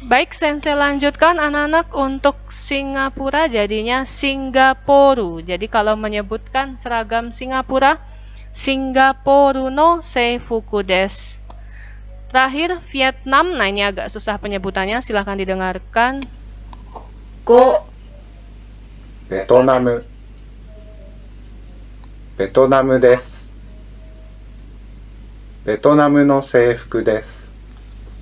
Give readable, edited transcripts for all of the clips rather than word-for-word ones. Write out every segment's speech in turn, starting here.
Baik, Sensei lanjutkan anak-anak untuk Singapura jadinya Singaporu. Jadi kalau menyebutkan seragam Singapura, Singaporu no seifuku desu. Terakhir, Vietnam. Nah, ini agak susah penyebutannya. Silahkan didengarkan. 5、ベトナムベトナムです。ベトナムの制服です。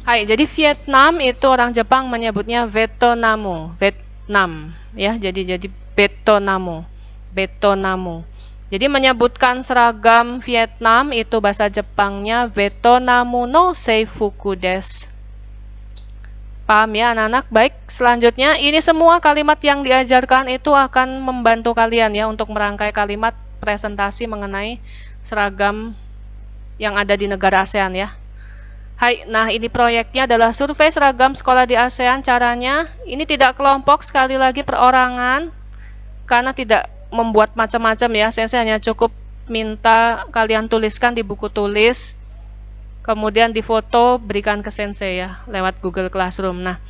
Hai, jadi Vietnam itu orang Jepang menyebutnya Vietnamu, Vietnam, ya. Jadi Vietnamu, Vietnamu. Jadi menyebutkan seragam Vietnam itu bahasa Jepangnya Vietnamu no seifuku desu. Paham ya anak-anak? Baik, selanjutnya ini semua kalimat yang diajarkan itu akan membantu kalian ya untuk merangkai kalimat presentasi mengenai seragam yang ada di negara ASEAN ya. Hai, nah ini proyeknya adalah survei seragam sekolah di ASEAN. Caranya ini tidak kelompok, sekali lagi perorangan, karena tidak membuat macam-macam ya. Saya hanya cukup minta kalian tuliskan di buku tulis, kemudian difoto berikan ke sensei ya lewat Google Classroom. Nah,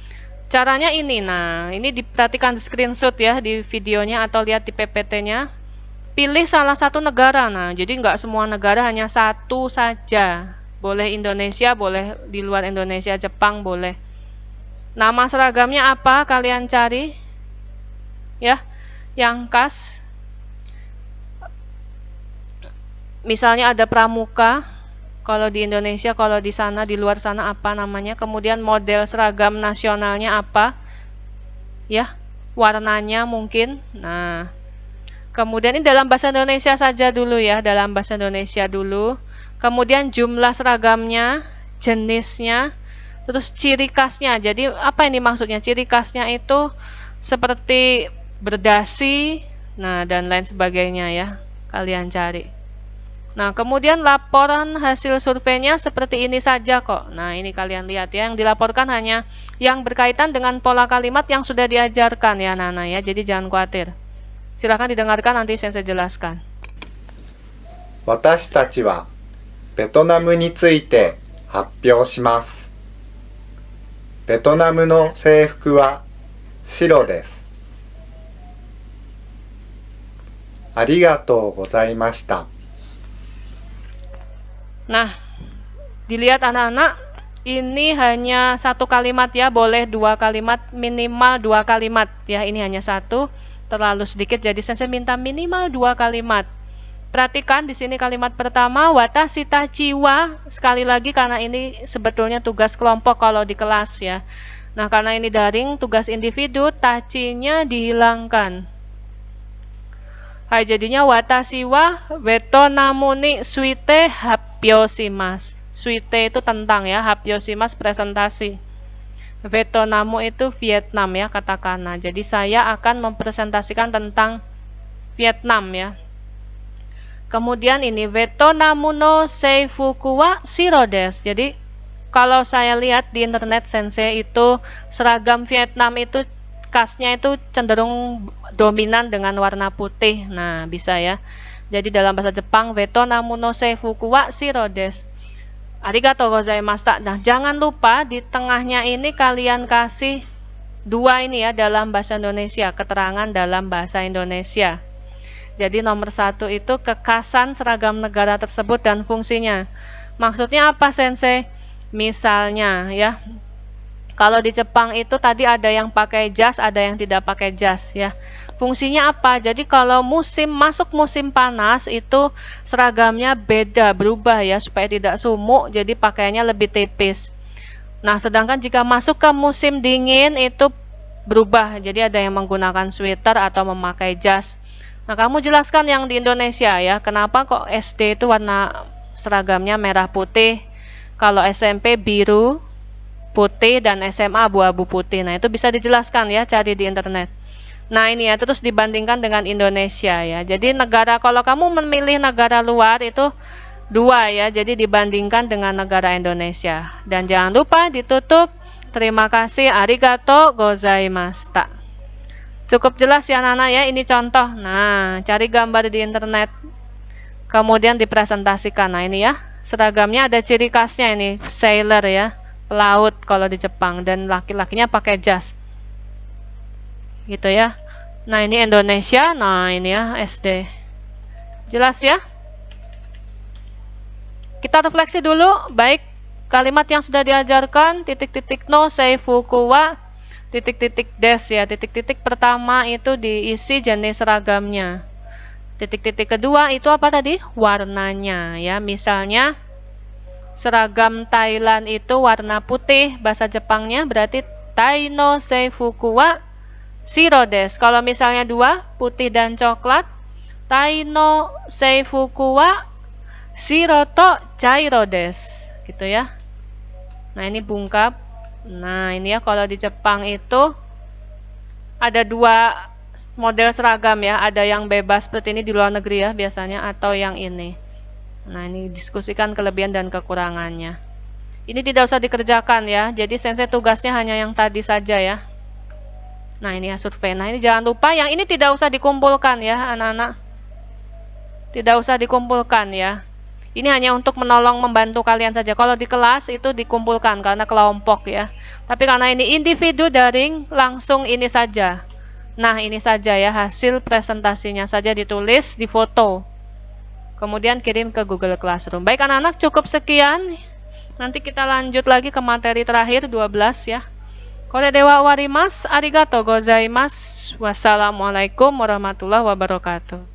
caranya ini. Nah, ini diperhatikan di screenshot ya di videonya atau lihat di PPT-nya. Pilih salah satu negara. Nah, jadi nggak semua negara, hanya satu saja. Boleh Indonesia, boleh di luar Indonesia, Jepang boleh. Nama seragamnya apa? Kalian cari. Ya, yang khas. Misalnya ada pramuka. Kalau di Indonesia, kalau di sana, di luar sana apa namanya? Kemudian model seragam nasionalnya apa? Ya, warnanya mungkin. Nah, kemudian ini dalam bahasa Indonesia saja dulu ya, dalam bahasa Indonesia dulu. Kemudian jumlah seragamnya, jenisnya, terus ciri khasnya. Jadi apa ini maksudnya? Ciri khasnya itu seperti berdasi, nah dan lain sebagainya ya. Kalian cari. Nah, kemudian laporan hasil surveinya seperti ini saja kok. Nah, ini kalian lihat ya, yang dilaporkan hanya yang berkaitan dengan pola kalimat yang sudah diajarkan ya Nana ya. Jadi jangan khawatir. Silakan didengarkan, nanti saya jelaskan. 私たちはベトナムについて発表します。ベトナムの制服は白です。ありがとうございました。Nah, dilihat anak-anak, ini hanya satu kalimat ya, boleh dua kalimat, minimal dua kalimat ya. Ini hanya satu, terlalu sedikit, jadi saya minta minimal dua kalimat. Perhatikan di sini kalimat pertama, watashi tachi wa, sekali lagi karena ini sebetulnya tugas kelompok kalau di kelas ya. Nah, karena ini daring, tugas individu, tachinya dihilangkan. Hai, jadinya watashi wa Vietnamu ni suite happyoshimasu. Suite itu tentang ya, happyoshimasu presentasi. Vietnamu itu Vietnam ya, katakana. Jadi saya akan mempresentasikan tentang Vietnam ya. Kemudian ini Vietnamu no seifuku wa shiro desu. Jadi kalau saya lihat di internet sensei itu seragam Vietnam itu khasnya itu cenderung dominan dengan warna putih. Nah, bisa ya. Jadi dalam bahasa Jepang Vietnamu no seifuku wa shiro desu. Arigatou gozaimashita. Nah, jangan lupa di tengahnya ini kalian kasih dua ini ya dalam bahasa Indonesia, keterangan dalam bahasa Indonesia. Jadi nomor satu itu kekhasan seragam negara tersebut dan fungsinya. Maksudnya apa sensei? Misalnya ya, kalau di Jepang itu tadi ada yang pakai jas, ada yang tidak pakai jas ya. Fungsinya apa? Jadi kalau masuk musim panas itu seragamnya beda, berubah ya supaya tidak sumuk, jadi pakaiannya lebih tipis. Nah, sedangkan jika masuk ke musim dingin itu berubah, jadi ada yang menggunakan sweater atau memakai jas. Nah, kamu jelaskan yang di Indonesia ya, kenapa kok SD itu warna seragamnya merah putih, kalau SMP biru putih dan SMA abu-abu putih. Nah, itu bisa dijelaskan ya, cari di internet. Nah, ini ya, terus dibandingkan dengan Indonesia ya. Jadi negara, kalau kamu memilih negara luar itu dua ya, jadi dibandingkan dengan negara Indonesia. Dan jangan lupa ditutup. Terima kasih, arigatou gozaimashita. Cukup jelas ya Nana ya, ini contoh. Nah, cari gambar di internet, kemudian dipresentasikan. Nah, ini ya, seragamnya ada ciri khasnya ini, sailor ya, pelaut kalau di Jepang, dan laki-lakinya pakai jas. Gitu ya. Nah, ini Indonesia. Nah, ini ya SD. Jelas ya? Kita refleksi dulu. Baik, kalimat yang sudah diajarkan, titik-titik no seifuku wa titik-titik des ya. Titik-titik pertama itu diisi jenis seragamnya. Titik-titik kedua itu apa tadi? Warnanya ya. Misalnya seragam Thailand itu warna putih, bahasa Jepangnya berarti tai no seifuku wa shiro desu. Kalau misalnya dua, putih dan coklat, tai no seifuku wa shiro to chairo desu. Gitu ya. Nah, ini bungkap. Nah, ini ya kalau di Jepang itu ada dua model seragam ya. Ada yang bebas seperti ini di luar negeri ya biasanya, atau yang ini. Nah, ini diskusikan kelebihan dan kekurangannya. Ini tidak usah dikerjakan ya. Jadi sensei tugasnya hanya yang tadi saja ya. Nah, ini ya survei. Nah, ini jangan lupa yang ini tidak usah dikumpulkan ya anak-anak. Tidak usah dikumpulkan ya. Ini hanya untuk menolong membantu kalian saja. Kalau di kelas itu dikumpulkan karena kelompok ya. Tapi karena ini individu daring, langsung ini saja. Nah, ini saja ya hasil presentasinya saja ditulis, difoto. Kemudian kirim ke Google Classroom. Baik anak-anak, cukup sekian. Nanti kita lanjut lagi ke materi terakhir 12 ya. Kore dewa warimasu, arigatou gozaimasu. Wassalamualaikum warahmatullahi wabarakatuh.